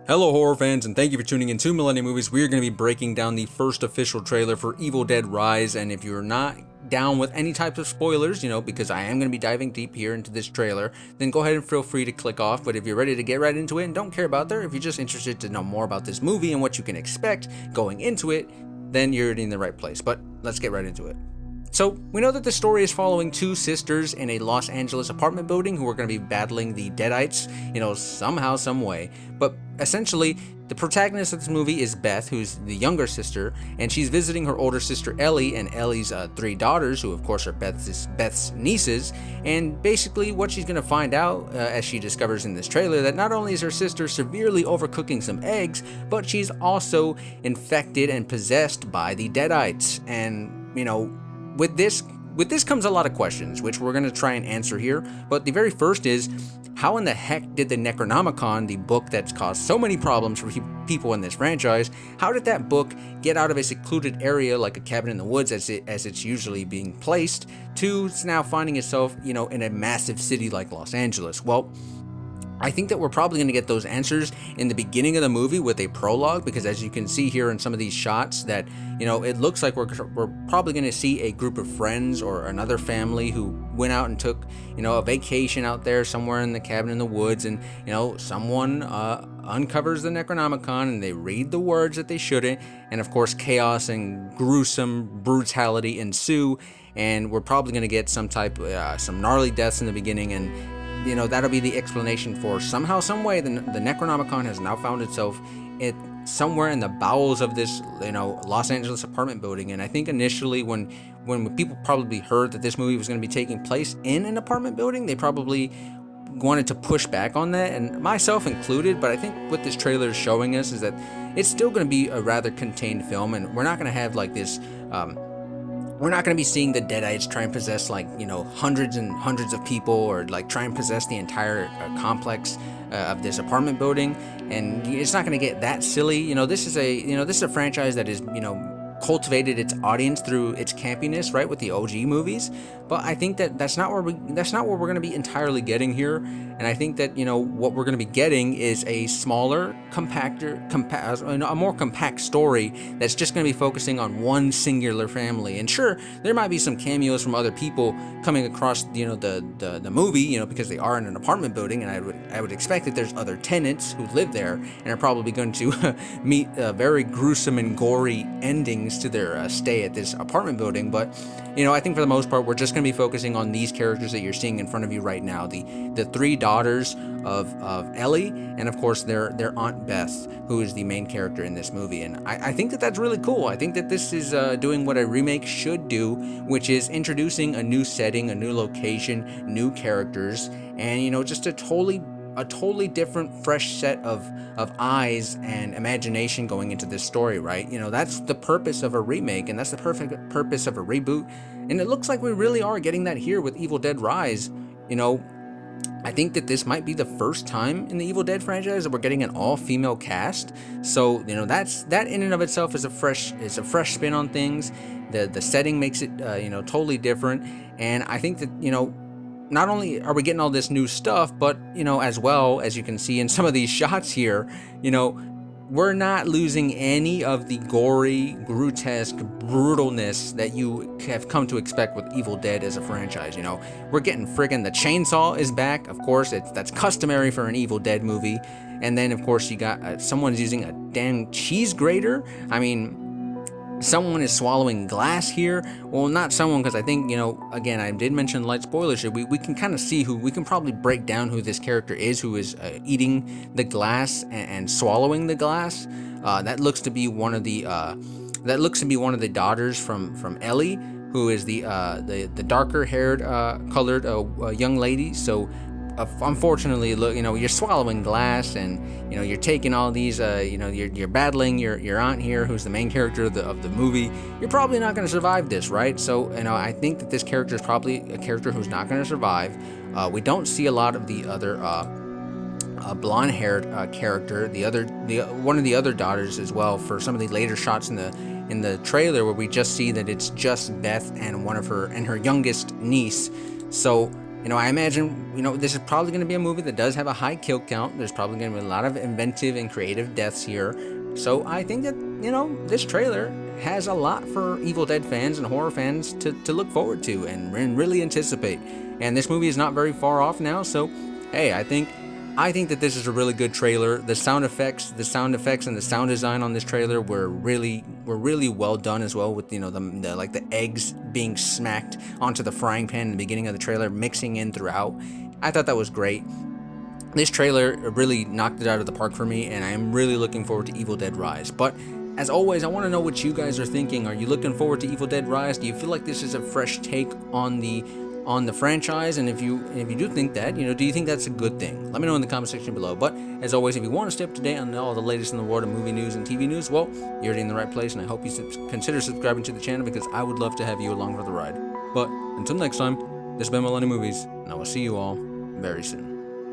Hello horror fans, and thank you for tuning in to Millennium Movies. We are going to be breaking down the first official trailer for Evil Dead Rise, and if you're not down with any types of spoilers, because I am going to be diving deep here into this trailer, then go ahead and feel free to click off. But if you're ready to get right into it and don't care about that, if you're just interested to know more about this movie and what you can expect going into it, then you're in the right place. But let's get right into it. So, we know that the story is following two sisters in a Los Angeles apartment building who are going to be battling the Deadites, somehow, some way. But essentially, the protagonist of this movie is Beth, who's the younger sister, and she's visiting her older sister Ellie and Ellie's three daughters, who of course are Beth's nieces. And basically, what she's going to find out, as she discovers in this trailer, that not only is her sister severely overcooking some eggs, but she's also infected and possessed by the Deadites. And, with this comes a lot of questions, which we're going to try and answer here. But the very first is, how in the heck did the Necronomicon, the book that's caused so many problems for people in this franchise, how did that book get out of a secluded area like a cabin in the woods as it's usually being placed, to now finding itself, in a massive city like Los Angeles? Well, I think that we're probably going to get those answers in the beginning of the movie with a prologue, because as you can see here in some of these shots that, it looks like we're probably going to see a group of friends or another family who went out and took, a vacation out there somewhere in the cabin in the woods, and, someone uncovers the Necronomicon and they read the words that they shouldn't, and of course chaos and gruesome brutality ensue, and we're probably going to get some gnarly deaths in the beginning, and that'll be the explanation for somehow, some way, the Necronomicon has now found itself somewhere in the bowels of this, Los Angeles apartment building. And I think initially when people probably heard that this movie was going to be taking place in an apartment building, they probably wanted to push back on that, and myself included. But I think what this trailer is showing us is that it's still going to be a rather contained film, and we're not going to have like this, we're not going to be seeing the Deadites try and possess hundreds and hundreds of people, or try and possess the entire complex of this apartment building. And it's not going to get that silly. This is a franchise that is cultivated its audience through its campiness, right, with the OG movies. But I think that that's not what we're going to be entirely getting here. And I think that what we're going to be getting is a smaller, a more compact story that's just going to be focusing on one singular family. And sure, there might be some cameos from other people coming across the movie, because they are in an apartment building, and I would expect that there's other tenants who live there and are probably going to meet very gruesome and gory endings to their stay at this apartment building. But I think for the most part, we're just going to be focusing on these characters that you're seeing in front of you right now, the three daughters of Ellie, and of course their aunt Beth, who is the main character in this movie. And I think that that's really cool. I think that this is doing what a remake should do, which is introducing a new setting, a new location, new characters, and just a totally different, fresh set of eyes and imagination going into this story, right? That's the purpose of a remake, and that's the perfect purpose of a reboot. And it looks like we really are getting that here with Evil Dead Rise. I think that this might be the first time in the Evil Dead franchise that we're getting an all-female cast. So, that in and of itself is a fresh spin on things. The setting makes it, totally different. And I think that, not only are we getting all this new stuff, but, as well, as you can see in some of these shots here, we're not losing any of the gory, grotesque brutalness that you have come to expect with Evil Dead as a franchise. We're getting friggin' the chainsaw is back. Of course, that's customary for an Evil Dead movie. And then, of course, you got someone's using a dang cheese grater. I mean, someone is swallowing glass here. Well, not someone, because I think, again, I did mention light spoilers here. We can kind of see we can probably break down who this character is, who is eating the glass and swallowing the glass. That looks to be one of the daughters from Ellie, who is the darker haired colored young lady. So unfortunately, look, you're swallowing glass, and you're taking all these, you're battling your aunt here, who's the main character of the movie. You're probably not going to survive this, right? So, I think that this character is probably a character who's not going to survive. We don't see a lot of the other blonde-haired character, one of the other daughters as well, for some of the later shots in the trailer, where we just see that it's just Beth and her youngest niece. So, I imagine, this is probably going to be a movie that does have a high kill count. There's probably going to be a lot of inventive and creative deaths here. So I think that, this trailer has a lot for Evil Dead fans and horror fans to look forward to and really anticipate. And this movie is not very far off now, so hey, I think that this is a really good trailer. The sound effects and the sound design on this trailer were really well done as well, with the eggs being smacked onto the frying pan in the beginning of the trailer, mixing in throughout. I thought that was great. This trailer really knocked it out of the park for me, and I am really looking forward to Evil Dead Rise. But as always, I want to know what you guys are thinking. Are you looking forward to Evil Dead Rise? Do you feel like this is a fresh take on the franchise? And if you do think that, do you think that's a good thing? Let me know in the comment section below. But as always, if you want to stay up to date on all the latest in the world of movie news and TV news, well, you're already in the right place, and I hope you consider subscribing to the channel, because I would love to have you along for the ride. But until next time, this has been Millennium Movies, and I will see you all very soon.